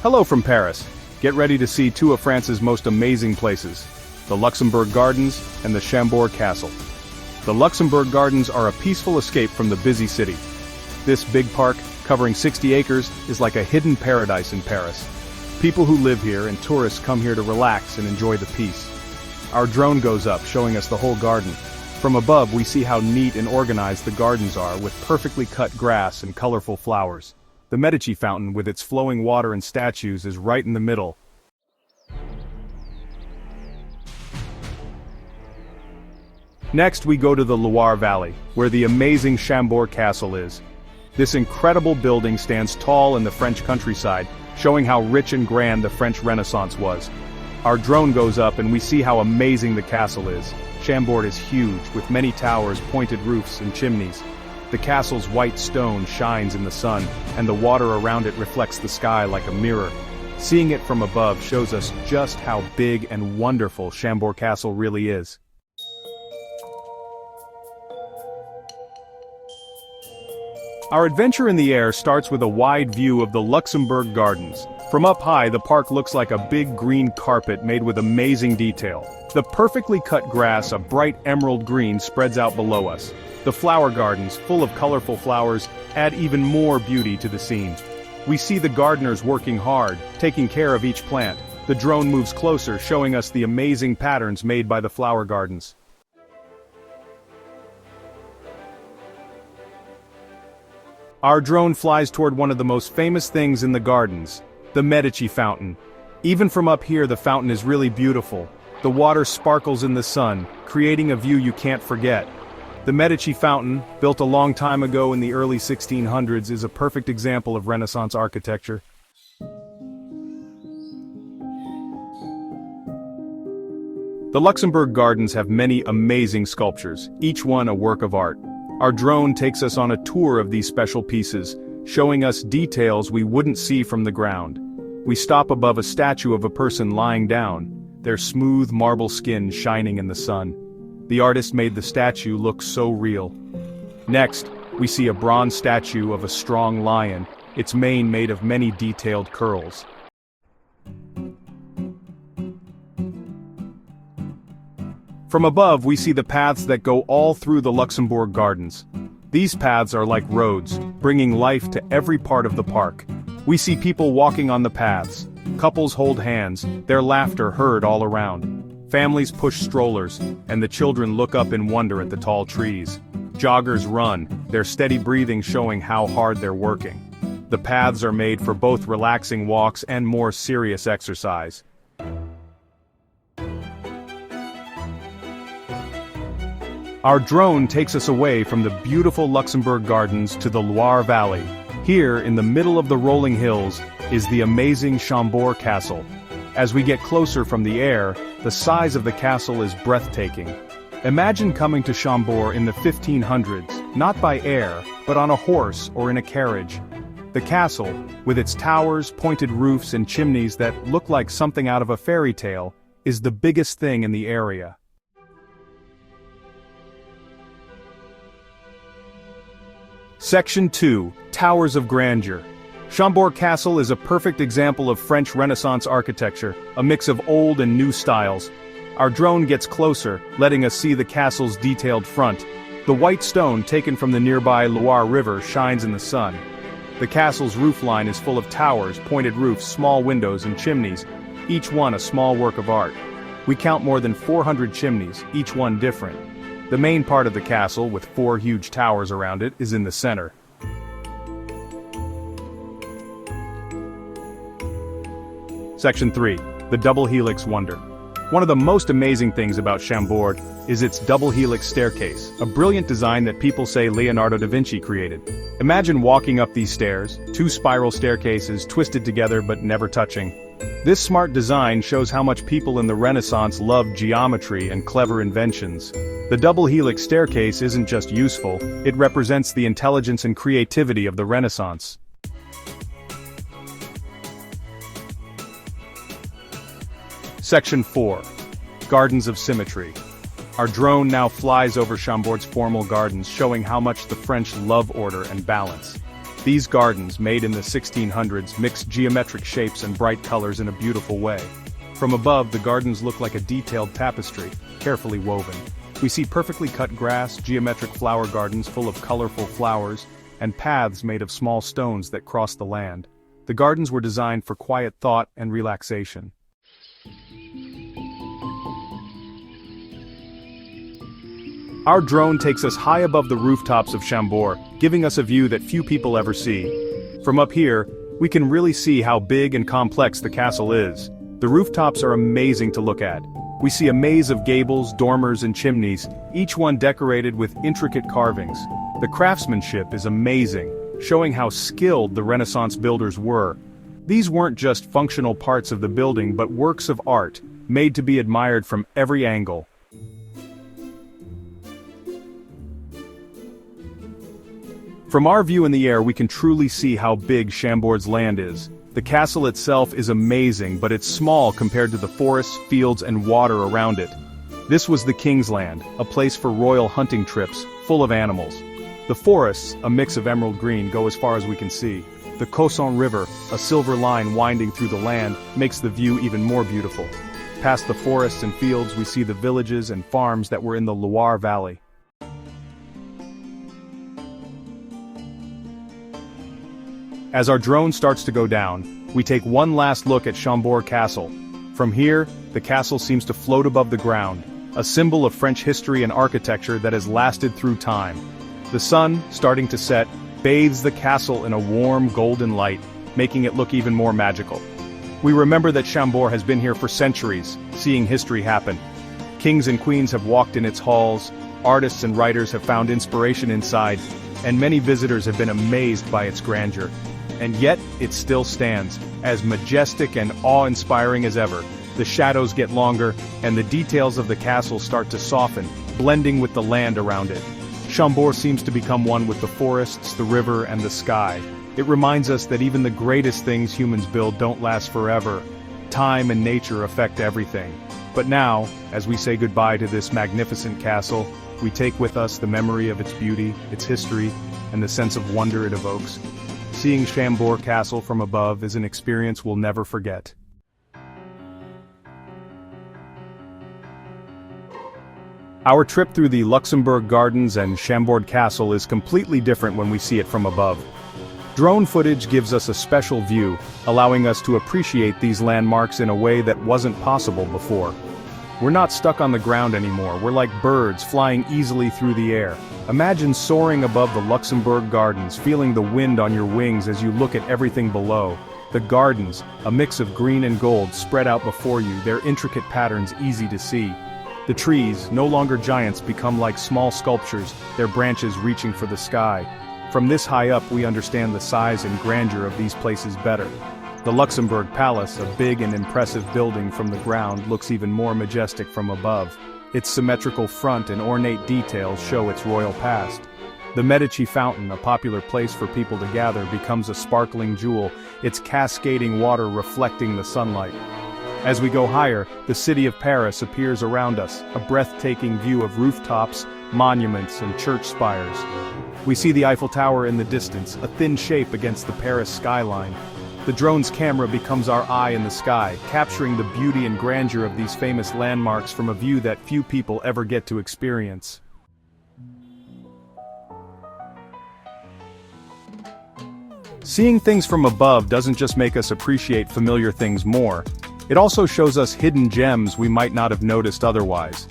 Hello from Paris. Get ready to see two of France's most amazing places, the Luxembourg Gardens and the Chambord Castle. The Luxembourg Gardens are a peaceful escape from the busy city. This big park, covering 60 acres, is like a hidden paradise in Paris. People who live here and tourists come here to relax and enjoy the peace. Our drone goes up, showing us the whole garden. From above, we see how neat and organized the gardens are, with perfectly cut grass and colorful flowers. The Medici fountain, with its flowing water and statues, is right in the middle. Next, we go to the Loire Valley, where the amazing Chambord Castle is. This incredible building stands tall in the French countryside, showing how rich and grand the French Renaissance was. Our drone goes up and we see how amazing the castle is. Chambord is huge, with many towers, pointed roofs, and chimneys. The castle's white stone shines in the sun, and the water around it reflects the sky like a mirror. Seeing it from above shows us just how big and wonderful Chambord Castle really is. Our adventure in the air starts with a wide view of the Luxembourg Gardens. From up high, the park looks like a big green carpet made with amazing detail. The perfectly cut grass, a bright emerald green, spreads out below us. The flower gardens, full of colorful flowers, add even more beauty to the scene. We see the gardeners working hard, taking care of each plant. The drone moves closer, showing us the amazing patterns made by the flower gardens. Our drone flies toward one of the most famous things in the gardens, the Medici fountain. Even from up here, the fountain is really beautiful. The water sparkles in the sun, creating a view you can't forget. The Medici fountain, built a long time ago in the early 1600s, is a perfect example of Renaissance architecture. The Luxembourg Gardens have many amazing sculptures, each one a work of art. Our drone takes us on a tour of these special pieces, showing us details we wouldn't see from the ground. We stop above a statue of a person lying down, their smooth marble skin shining in the sun. The artist made the statue look so real. Next, we see a bronze statue of a strong lion, its mane made of many detailed curls. From above, we see the paths that go all through the Luxembourg Gardens. These paths are like roads, bringing life to every part of the park. We see people walking on the paths. Couples hold hands, their laughter heard all around. Families push strollers, and the children look up in wonder at the tall trees. Joggers run, their steady breathing showing how hard they're working. The paths are made for both relaxing walks and more serious exercise. Our drone takes us away from the beautiful Luxembourg Gardens to the Loire Valley. Here, in the middle of the rolling hills, is the amazing Chambord Castle. As we get closer from the air, the size of the castle is breathtaking. Imagine coming to Chambord in the 1500s, not by air, but on a horse or in a carriage. The castle, with its towers, pointed roofs, and chimneys that look like something out of a fairy tale, is the biggest thing in the area. Section 2. Towers of Grandeur. Chambord Castle is a perfect example of French Renaissance architecture, a mix of old and new styles. Our drone gets closer, letting us see the castle's detailed front. The white stone taken from the nearby Loire River shines in the sun. The castle's roofline is full of towers, pointed roofs, small windows, and chimneys, each one a small work of art. We count more than 400 chimneys, each one different. The main part of the castle, with 4 huge towers around it, is in the center. Section 3. The Double Helix Wonder. One of the most amazing things about Chambord is its double helix staircase, a brilliant design that people say Leonardo da Vinci created. Imagine walking up these stairs, 2 spiral staircases twisted together but never touching. This smart design shows how much people in the Renaissance loved geometry and clever inventions. The double helix staircase isn't just useful, it represents the intelligence and creativity of the Renaissance. Section 4. Gardens of Symmetry. Our drone now flies over Chambord's formal gardens, showing how much the French love order and balance. These gardens, made in the 1600s, mix geometric shapes and bright colors in a beautiful way. From above, the gardens look like a detailed tapestry, carefully woven. We see perfectly cut grass, geometric flower gardens full of colorful flowers, and paths made of small stones that cross the land. The gardens were designed for quiet thought and relaxation. Our drone takes us high above the rooftops of Chambord, giving us a view that few people ever see. From up here, we can really see how big and complex the castle is. The rooftops are amazing to look at. We see a maze of gables, dormers, and chimneys, each one decorated with intricate carvings. The craftsmanship is amazing, showing how skilled the Renaissance builders were. These weren't just functional parts of the building but works of art, made to be admired from every angle. From our view in the air, we can truly see how big Chambord's land is. The castle itself is amazing, but it's small compared to the forests, fields, and water around it. This was the King's Land, a place for royal hunting trips, full of animals. The forests, a mix of emerald green, go as far as we can see. The Cosson River, a silver line winding through the land, makes the view even more beautiful. Past the forests and fields, we see the villages and farms that were in the Loire Valley. As our drone starts to go down, we take one last look at Chambord Castle. From here, the castle seems to float above the ground, a symbol of French history and architecture that has lasted through time. The sun, starting to set, bathes the castle in a warm golden light, making it look even more magical. We remember that Chambord has been here for centuries, seeing history happen. Kings and queens have walked in its halls, artists and writers have found inspiration inside, and many visitors have been amazed by its grandeur. And yet, it still stands, as majestic and awe-inspiring as ever. The shadows get longer, and the details of the castle start to soften, blending with the land around it. Chambord seems to become one with the forests, the river, and the sky. It reminds us that even the greatest things humans build don't last forever. Time and nature affect everything. But now, as we say goodbye to this magnificent castle, we take with us the memory of its beauty, its history, and the sense of wonder it evokes. Seeing Chambord Castle from above is an experience we'll never forget. Our trip through the Luxembourg Gardens and Chambord Castle is completely different when we see it from above. Drone footage gives us a special view, allowing us to appreciate these landmarks in a way that wasn't possible before. We're not stuck on the ground anymore, we're like birds flying easily through the air. Imagine soaring above the Luxembourg Gardens, feeling the wind on your wings as you look at everything below. The gardens, a mix of green and gold, spread out before you, their intricate patterns easy to see. The trees, no longer giants, become like small sculptures, their branches reaching for the sky. From this high up, we understand the size and grandeur of these places better. The Luxembourg Palace, a big and impressive building from the ground, looks even more majestic from above. Its symmetrical front and ornate details show its royal past. The Medici Fountain, a popular place for people to gather, becomes a sparkling jewel, its cascading water reflecting the sunlight. As we go higher, the city of Paris appears around us, a breathtaking view of rooftops, monuments, and church spires. We see the Eiffel Tower in the distance, a thin shape against the Paris skyline. The drone's camera becomes our eye in the sky, capturing the beauty and grandeur of these famous landmarks from a view that few people ever get to experience. Seeing things from above doesn't just make us appreciate familiar things more, it also shows us hidden gems we might not have noticed otherwise.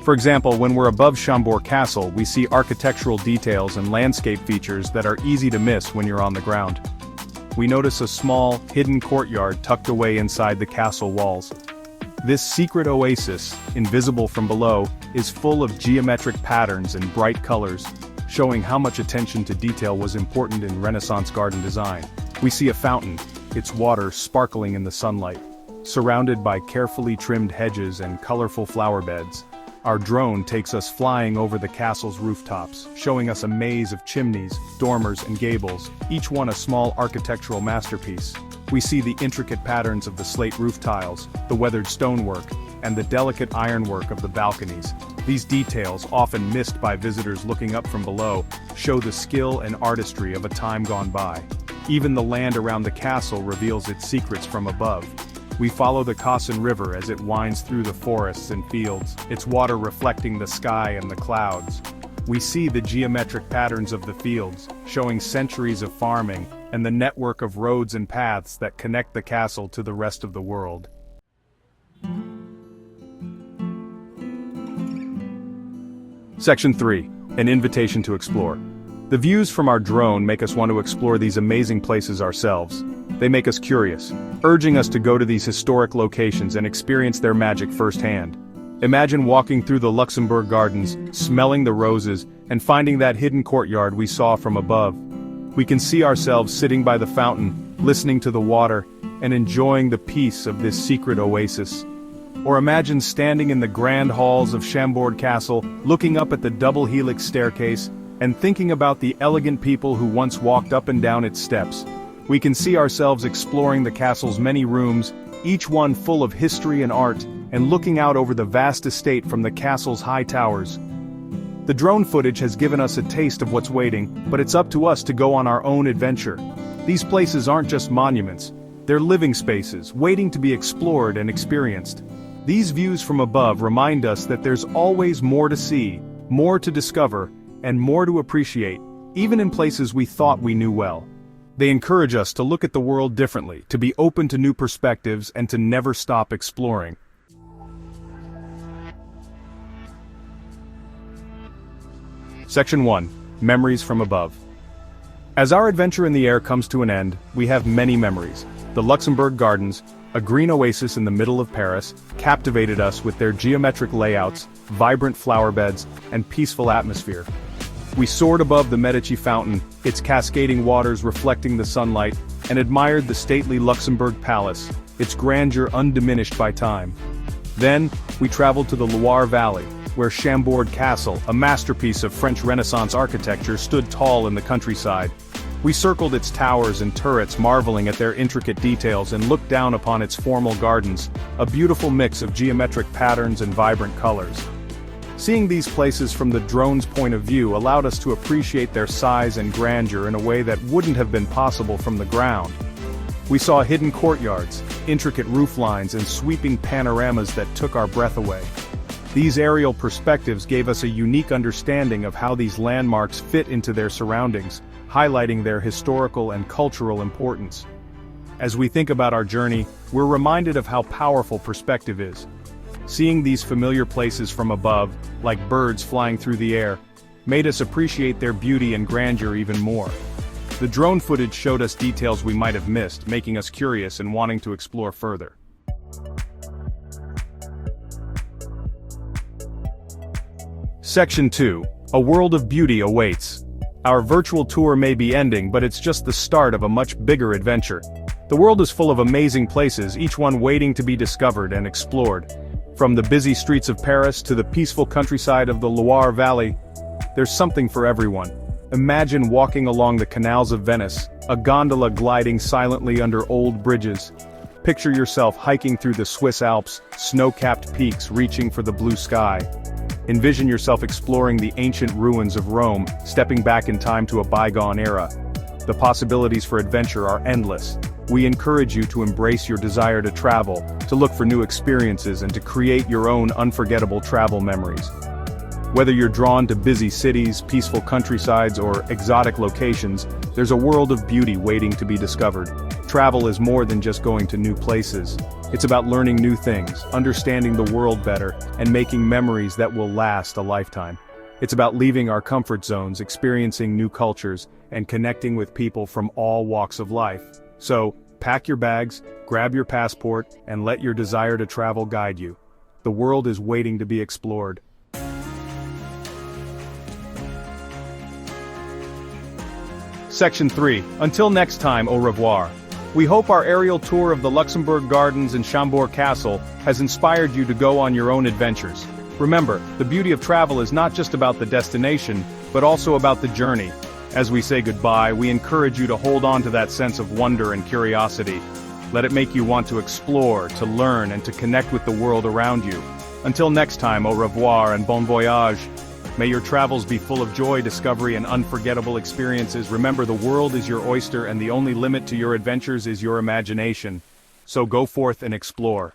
For example, when we're above Chambord Castle, we see architectural details and landscape features that are easy to miss when you're on the ground. We notice a small, hidden courtyard tucked away inside the castle walls. This secret oasis, invisible from below, is full of geometric patterns and bright colors, showing how much attention to detail was important in Renaissance garden design. We see a fountain, its water sparkling in the sunlight. Surrounded by carefully trimmed hedges and colorful flower beds, our drone takes us flying over the castle's rooftops, showing us a maze of chimneys, dormers, and gables, each one a small architectural masterpiece. We see the intricate patterns of the slate roof tiles, the weathered stonework, and the delicate ironwork of the balconies, These details, often missed by visitors looking up from below, show the skill and artistry of a time gone by. Even the land around the castle reveals its secrets from above. We follow the Khasan River as it winds through the forests and fields, its water reflecting the sky and the clouds. We see the geometric patterns of the fields, showing centuries of farming, and the network of roads and paths that connect the castle to the rest of the world. Section 3. An invitation to explore. The views from our drone make us want to explore these amazing places ourselves. They make us curious, urging us to go to these historic locations and experience their magic firsthand. Imagine walking through the Luxembourg gardens, smelling the roses, and finding that hidden courtyard we saw from above. We can see ourselves sitting by the fountain, listening to the water, and enjoying the peace of this secret oasis. Or imagine standing in the grand halls of Chambord Castle, looking up at the double helix staircase, and thinking about the elegant people who once walked up and down its steps. We can see ourselves exploring the castle's many rooms, each one full of history and art, and looking out over the vast estate from the castle's high towers. The drone footage has given us a taste of what's waiting, but it's up to us to go on our own adventure. These places aren't just monuments, they're living spaces, waiting to be explored and experienced. These views from above remind us that there's always more to see, more to discover, and more to appreciate, even in places we thought we knew well. They encourage us to look at the world differently, to be open to new perspectives, and to never stop exploring. Section 1. Memories from above. As our adventure in the air comes to an end, we have many memories. The Luxembourg Gardens, a green oasis in the middle of Paris, captivated us with their geometric layouts, vibrant flower beds, and peaceful atmosphere. We soared above the Medici fountain, its cascading waters reflecting the sunlight, and admired the stately Luxembourg Palace, its grandeur undiminished by time. Then, we traveled to the Loire Valley, where Chambord Castle, a masterpiece of French Renaissance architecture, stood tall in the countryside. We circled its towers and turrets, marveling at their intricate details, and looked down upon its formal gardens, a beautiful mix of geometric patterns and vibrant colors. Seeing these places from the drone's point of view allowed us to appreciate their size and grandeur in a way that wouldn't have been possible from the ground. We saw hidden courtyards, intricate roof lines, and sweeping panoramas that took our breath away. These aerial perspectives gave us a unique understanding of how these landmarks fit into their surroundings, highlighting their historical and cultural importance. As we think about our journey, we're reminded of how powerful perspective is. Seeing these familiar places from above, like birds flying through the air, made us appreciate their beauty and grandeur even more. The drone footage showed us details we might have missed, making us curious and wanting to explore further. Section 2. A world of beauty awaits. Our virtual tour may be ending, but it's just the start of a much bigger adventure. The world is full of amazing places, each one waiting to be discovered and explored. From the busy streets of Paris to the peaceful countryside of the Loire Valley, there's something for everyone. Imagine walking along the canals of Venice, a gondola gliding silently under old bridges. Picture yourself hiking through the Swiss Alps, snow-capped peaks reaching for the blue sky. Envision yourself exploring the ancient ruins of Rome, stepping back in time to a bygone era. The possibilities for adventure are endless. We encourage you to embrace your desire to travel, to look for new experiences, and to create your own unforgettable travel memories. Whether you're drawn to busy cities, peaceful countrysides, or exotic locations, there's a world of beauty waiting to be discovered. Travel is more than just going to new places. It's about learning new things, understanding the world better, and making memories that will last a lifetime. It's about leaving our comfort zones, experiencing new cultures, and connecting with people from all walks of life. So, pack your bags, grab your passport, and let your desire to travel guide you. The world is waiting to be explored. Section 3. Until next time, au revoir. We hope our aerial tour of the Luxembourg Gardens and Chambord Castle has inspired you to go on your own adventures. Remember, the beauty of travel is not just about the destination, but also about the journey. As we say goodbye, we encourage you to hold on to that sense of wonder and curiosity. Let it make you want to explore, to learn, and to connect with the world around you. Until next time, au revoir and bon voyage. May your travels be full of joy, discovery, and unforgettable experiences. Remember, the world is your oyster and the only limit to your adventures is your imagination. So go forth and explore.